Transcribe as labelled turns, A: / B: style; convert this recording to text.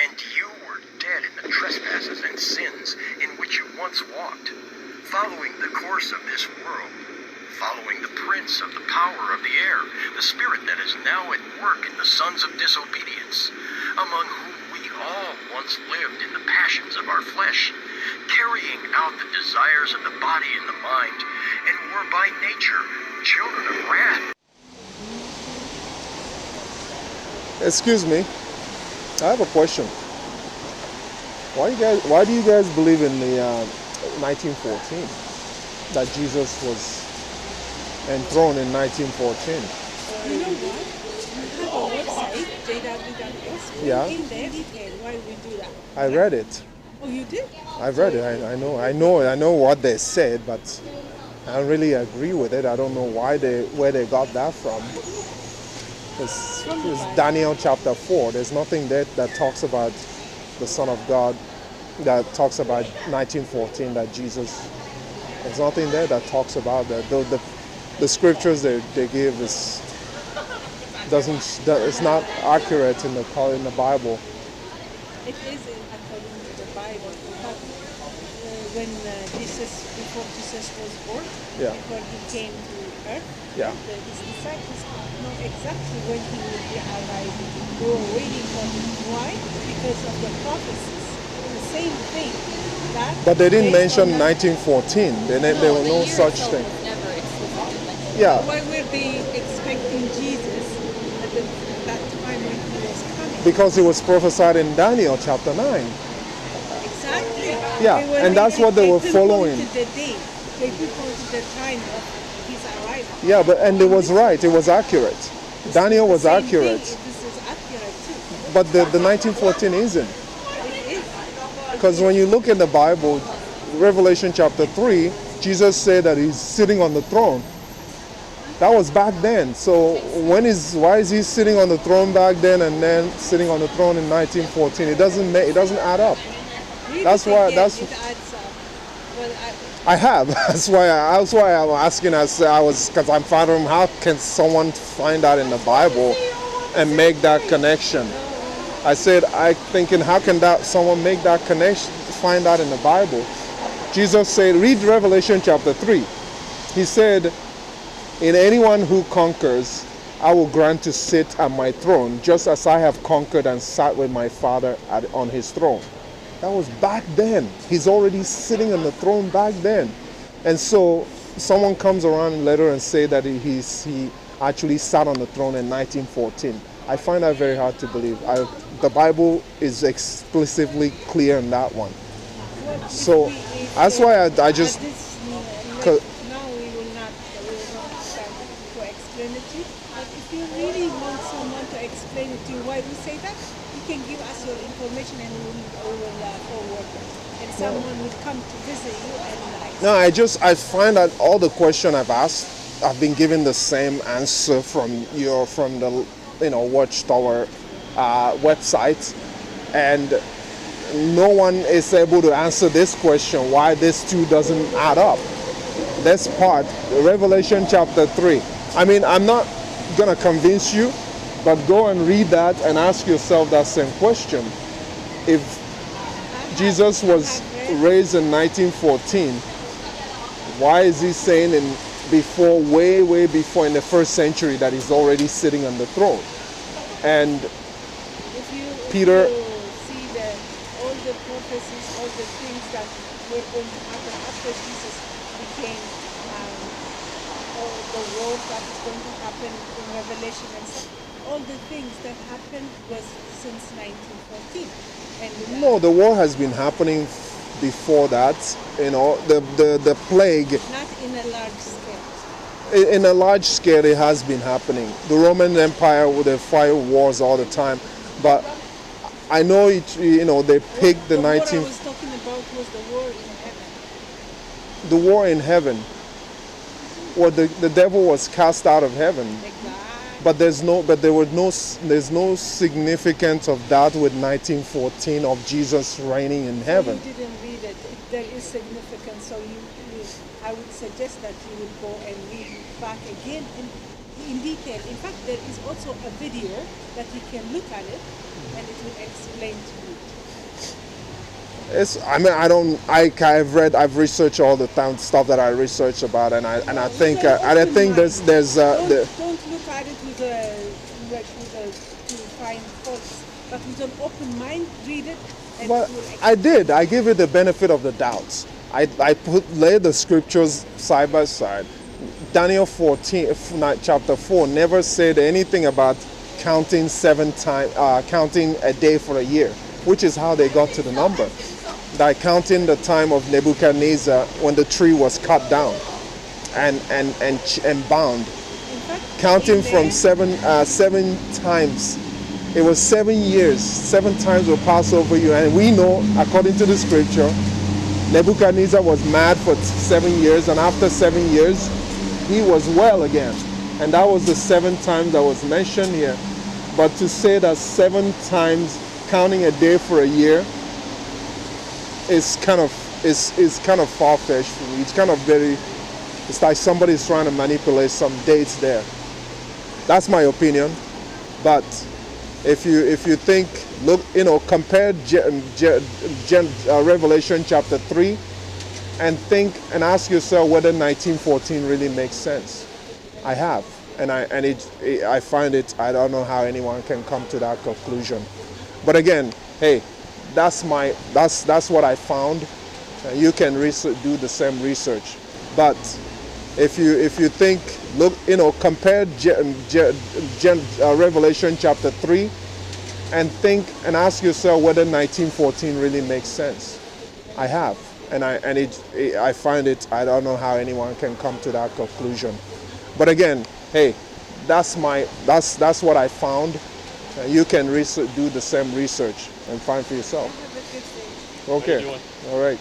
A: And you were dead in the trespasses and sins in which you once walked, following the course of this world, following the prince of the power of the air, the spirit that is now at work in the sons of disobedience, among whom we all once lived in the passions of our flesh, carrying out the desires of the body and the mind, and were by nature children of wrath.
B: Excuse me, I have a question. Why do you guys believe in the 1914, that Jesus was enthroned in 1914?
C: You know what? We have a website, jw.s.
B: Yeah.
C: In there, detail why we do that.
B: I read it.
C: Oh, you did?
B: I've read it. I know what they said, but I don't really agree with it. I don't know where they got that from. It's Daniel chapter 4. There's nothing there that talks about the Son of God, that talks about 1914, that Jesus. There's nothing there that talks about that. The scriptures they give it's not accurate in the Bible.
C: It is according to the Bible. But when before Jesus was born,
B: Yeah.
C: before he came to earth,
B: Yeah.
C: his disciples know exactly when he will be arriving. They were waiting for him. Why? Because of the prophecies. The same thing.
B: But they didn't
C: based
B: mention
C: on that-
B: 1914. There was no such thing.
D: Never explicitly mentioned.
B: Yeah.
C: Why were they expecting Jesus at that time when he was coming?
B: Because it was prophesied in Daniel chapter 9.
C: Exactly.
B: Yeah, and that's what they were following.
C: The day. They pinpointed the time of his arrival.
B: Yeah, and it was right. It was accurate. Daniel was
C: Same
B: accurate.
C: thing, this is accurate too.
B: But the 1914 isn't.
C: It is.
B: Because when you look in the Bible, Revelation chapter 3, Jesus said that he's sitting on the throne. That was back then. So why is he sitting on the throne back then and then sitting on the throne in 1914? It doesn't add up.
C: Read
B: That's
C: it
B: why-
C: again,
B: that's-
C: it adds up. Well,
B: I have. That's why I'm asking. Because I'm wondering how can someone find that in the Bible and make that connection. I said, thinking, how can someone make that connection, find that in the Bible? Jesus said, read Revelation chapter 3. He said, in anyone who conquers, I will grant to sit at my throne, just as I have conquered and sat with my Father on his throne. That was back then. He's already sitting on the throne back then. And so someone comes around later and say that he actually sat on the throne in 1914. I find that very hard to believe. The Bible is explicitly clear in that one. So that's why I just...
C: now we will not stand to explain it to you. But if you really want someone to explain it to you why we say that, you can give us your information and we will forward it. And someone will come to visit you and explain.
B: No, I find that all the questions I've asked, I've been given the same answer from the Watchtower website, and no one is able to answer this question, why this two doesn't add up. This part, Revelation chapter 3. I mean, I'm not going to convince you, but go and read that and ask yourself that same question. If Jesus was raised in 1914, why is he saying way before in the first century that he's already sitting on the throne? And Peter...
C: If you see all the prophecies, all the things that were going to happen after Jesus became all the wars that is going to happen in Revelation and stuff, all the things that happened was since 1914. And
B: no, the war has been happening before that. The plague.
C: not in a large scale.
B: In a large scale, it has been happening. The Roman Empire would have fight wars all the time, but I know they picked the
C: war
B: 19.
C: I was talking about was the war in heaven.
B: The war in heaven. Well, the devil was cast out of heaven.
C: Exactly.
B: But there's no significance of that with 1914 of Jesus reigning in heaven.
C: You didn't read it. There is significance, so I would suggest that you would go and read back again. And in detail. In fact, there is also a video that you can look at it, and it will explain to you.
B: I've researched all the stuff that I research about, and I think there's
C: Don't look at it to find faults, but with an open mind, read it, and
B: Well,
C: it will explain.
B: I did. I give it the benefit of the doubts. I lay the scriptures side by side. Daniel 14, chapter 4, never said anything about counting counting a day for a year, which is how they got to the number. By counting the time of Nebuchadnezzar when the tree was cut down and bound.
C: In fact,
B: Counting
C: in
B: from
C: there-
B: seven times. It was 7 years. 7 times will pass over you. And we know, according to the scripture, Nebuchadnezzar was mad for 7 years, and after 7 years, he was well again. And that was the 7 times that was mentioned here. But to say that 7 times counting a day for a year is kind of far-fetched for me. It's like somebody's trying to manipulate some dates there. That's my opinion. But if you think, look, compare Revelation chapter 3 and think and ask yourself whether 1914 really makes sense. I have, and I find it. I don't know how anyone can come to that conclusion. But again, hey, that's what I found. You can do the same research. But if you think, look, compare Revelation chapter 3 and think and ask yourself whether 1914 really makes sense. I have, and I find it. I don't know how anyone can come to that conclusion. But again, hey, that's what I found. You can do the same research and find for yourself.
C: Have a good day.
B: Okay.
E: doing?
B: All right.